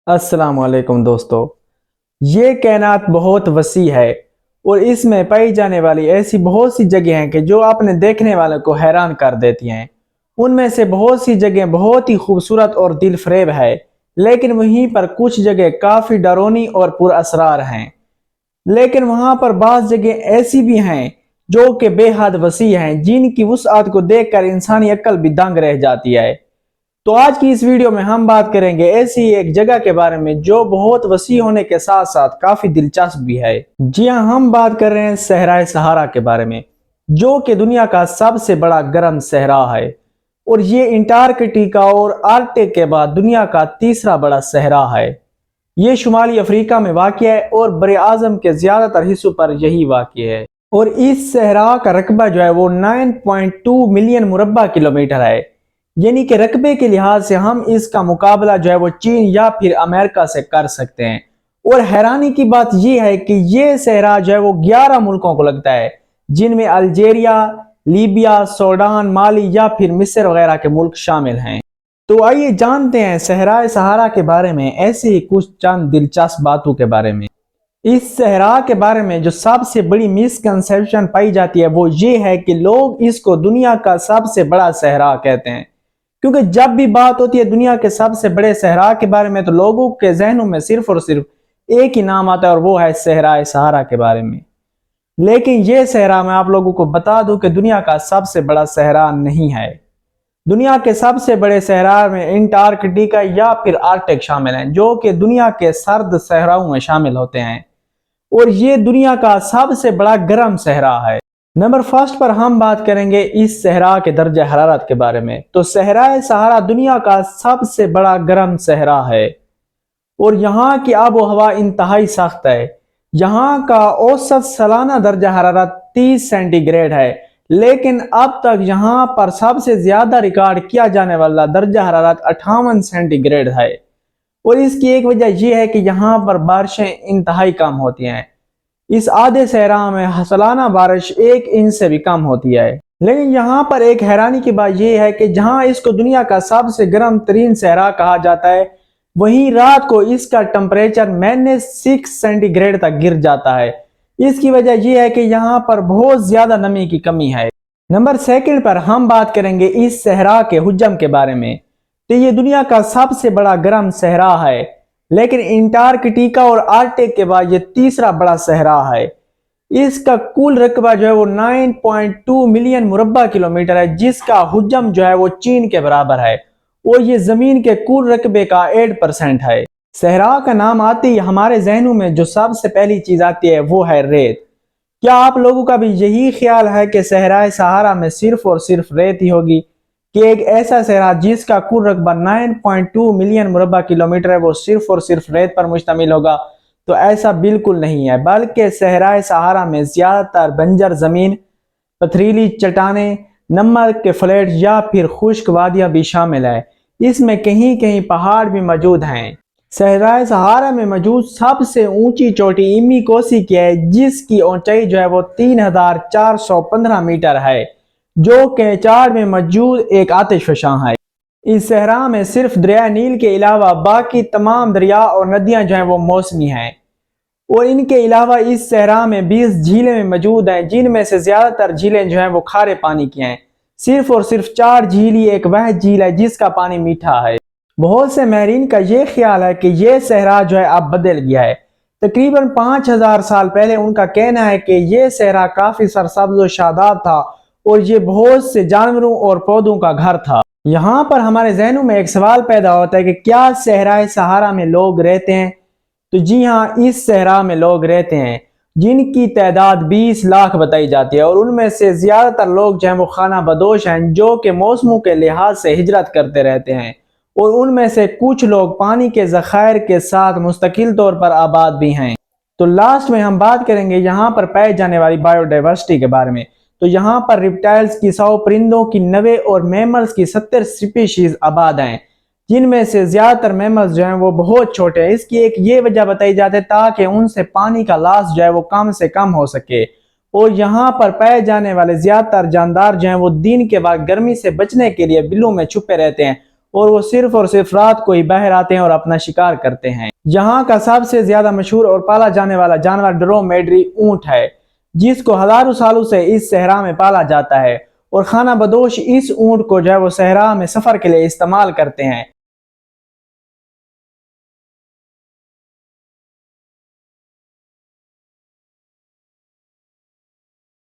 अस्सलाम वालेकुम दोस्तों। ये कायनात बहुत वसी है और इसमें पाई जाने वाली ऐसी बहुत सी जगह हैं कि जो अपने देखने वालों को हैरान कर देती हैं। उनमें से बहुत सी जगह बहुत ही खूबसूरत और दिल फरेब है, लेकिन वहीं पर कुछ जगह काफ़ी डरावनी और पुरअसरार हैं। लेकिन वहां पर बाज़ जगह ऐसी भी हैं जो कि बेहद वसी हैं, जिनकी वुसअत को देखकर इंसानी अक्ल भी दंग रह जाती है। तो आज की इस वीडियो में हम बात करेंगे ऐसी एक जगह के बारे में जो बहुत वसी होने के साथ साथ काफी दिलचस्प भी है। जी हाँ, हम बात कर रहे हैं सहराए सहारा के बारे में, जो कि दुनिया का सबसे बड़ा गर्म सहरा है और ये अंटार्कटिका और आर्कटिक के बाद दुनिया का तीसरा बड़ा सहरा है। ये शुमाली अफ्रीका में वाक़िया है और बरे आज़म के ज्यादातर हिस्सों पर यही वाक़िया है। और इस सहरा का रकबा जो है वो 9.2 मिलियन मुरब्बा किलोमीटर है, यानी कि रकबे के लिहाज से हम इसका मुकाबला जो है वो चीन या फिर अमेरिका से कर सकते हैं। और हैरानी की बात यह है कि ये सहरा जो है वो 11 मुल्कों को लगता है, जिनमें अल्जीरिया, लीबिया, सूडान, माली या फिर मिस्र वगैरह के मुल्क शामिल हैं। तो आइए जानते हैं सहराए सहारा के बारे में ऐसे ही कुछ चंद दिलचस्प बातों के बारे में। इस सहरा के बारे में जो सबसे बड़ी मिसकंसेप्शन पाई जाती है वो ये है कि लोग इसको दुनिया का सबसे बड़ा सहरा कहते हैं, क्योंकि जब भी बात होती है दुनिया के सबसे बड़े सहरा के बारे में तो लोगों के जहनों में सिर्फ और सिर्फ एक ही नाम आता है और वो है सहराए सहारा के बारे में। लेकिन ये सहरा मैं आप लोगों को बता दूं कि दुनिया का सबसे बड़ा सहरा नहीं है। दुनिया के सबसे बड़े सहरा में अंटार्कटिका या फिर आर्कटिक शामिल हैं, जो कि दुनिया के सर्द सहराओं में शामिल होते हैं और ये दुनिया का सबसे बड़ा गर्म सहरा है। नंबर फर्स्ट पर हम बात करेंगे इस सहरा के दर्जे हरारत के बारे में। तो सहराए सहारा दुनिया का सबसे बड़ा गर्म सहरा है और यहाँ की आबो हवा इंतहाई सख्त है। यहाँ का औसत सालाना दर्जा हरारत 30 सेंटीग्रेड है, लेकिन अब तक यहाँ पर सबसे ज्यादा रिकॉर्ड किया जाने वाला दर्जा हरारत 58 सेंटीग्रेड है। और इसकी एक वजह यह है कि यहाँ पर बारिशें इंतहाई कम होती हैं। इस आधे सहरा में सालाना बारिश 1 इंच से भी कम होती है। लेकिन यहाँ पर एक हैरानी की बात यह है कि जहाँ इसको दुनिया का सबसे गर्म तरीन सहरा कहा जाता है, वहीं रात को इसका टेम्परेचर -6 सेंटीग्रेड तक गिर जाता है। इसकी वजह यह है कि यहाँ पर बहुत ज्यादा नमी की कमी है। नंबर सेकंड पर हम बात करेंगे इस सहरा के हुज्जम के बारे में। तो ये दुनिया का सबसे बड़ा गर्म सहरा है, लेकिन अंटार्कटिका और आर्कटिक के बाद ये तीसरा बड़ा सहरा है। इसका कुल रकबा जो है वो 9.2 मिलियन मुरब्बा किलोमीटर है, जिसका हुज्जम जो है वो चीन के बराबर है और ये जमीन के कुल रकबे का 8% है। सहरा का नाम आते ही हमारे जहनों में जो सबसे पहली चीज आती है वो है रेत। क्या आप लोगों का भी यही ख्याल है कि सहराए सहारा में सिर्फ और सिर्फ रेत ही होगी, कि एक ऐसा सहरा जिसका कुल रकबा 9.2 मिलियन मुरब्बा किलोमीटर है वो सिर्फ और सिर्फ रेत पर मुश्तमिल होगा? तो ऐसा बिल्कुल नहीं है, बल्कि सहराए सहारा में ज्यादातर बंजर जमीन, पथरीली चट्टानें, नमक के फ्लैट या फिर खुश्क वादियां भी शामिल है। इसमें कहीं कहीं पहाड़ भी मौजूद हैं। सहराए सहारा में मौजूद सबसे ऊंची चोटी इमी कोसी की है, जिसकी ऊंचाई जो है वो 3415 मीटर है, जो कि चाड में मौजूद एक आतिशफशां है। इस सहरा में सिर्फ दरिया नील के अलावा बाकी तमाम दरिया और नदियां जो हैं वो मौसमी हैं। और इनके अलावा इस सहरा में 20 झीलें में मौजूद हैं, जिनमें से ज्यादातर झीलें जो हैं वो खारे पानी की हैं। सिर्फ और सिर्फ 4 झील ही एक वह झील है जिसका पानी मीठा है। बहुत से माहिरीन का ये ख्याल है कि यह सहरा जो है अब बदल गया है। तकरीबन 5000 साल पहले उनका कहना है कि यह सहरा काफी सरसब्ज और शादाब था और ये बहुत से जानवरों और पौधों का घर था। यहाँ पर हमारे जहनों में एक सवाल पैदा होता है कि क्या सहराए सहारा में लोग रहते हैं? तो जी हाँ, इस सहरा में लोग रहते हैं, जिनकी तादाद 20 लाख बताई जाती है और उनमें से ज्यादातर लोग जो हैं वो खाना बदोश हैं, जो कि मौसमों के लिहाज से हिजरत करते रहते हैं और उनमें से कुछ लोग पानी के ज़खायर के साथ मुस्तकिल तौर पर आबाद भी हैं। तो लास्ट में हम बात करेंगे यहाँ पर पाए जाने वाली बायोडाइवर्सिटी के बारे में। तो यहाँ पर रिप्टाइल्स की 100, परिंदों की 90 और मैमल्स की 70 स्पीशीज आबाद हैं, जिनमें से ज्यादातर मैमल्स जो हैं वो बहुत छोटे हैं। इसकी एक ये वजह बताई जाती है ताकि उनसे पानी का लॉस जो है वो कम से कम हो सके। और यहाँ पर पाए जाने वाले ज्यादातर जानदार जो हैं वो दिन के बाद गर्मी से बचने के लिए बिलों में छुपे रहते हैं اور وہ صرف اور صرف رات کو ہی باہر آتے ہیں اور اپنا شکار کرتے ہیں۔ یہاں کا سب سے زیادہ مشہور اور پالا جانے والا جانور ڈرومیڈری اونٹ ہے، جس کو ہزاروں سالوں سے اس صحرا میں پالا جاتا ہے، اور خانہ بدوش اس اونٹ کو جو ہے وہ صحرا میں سفر کے لیے استعمال کرتے ہیں۔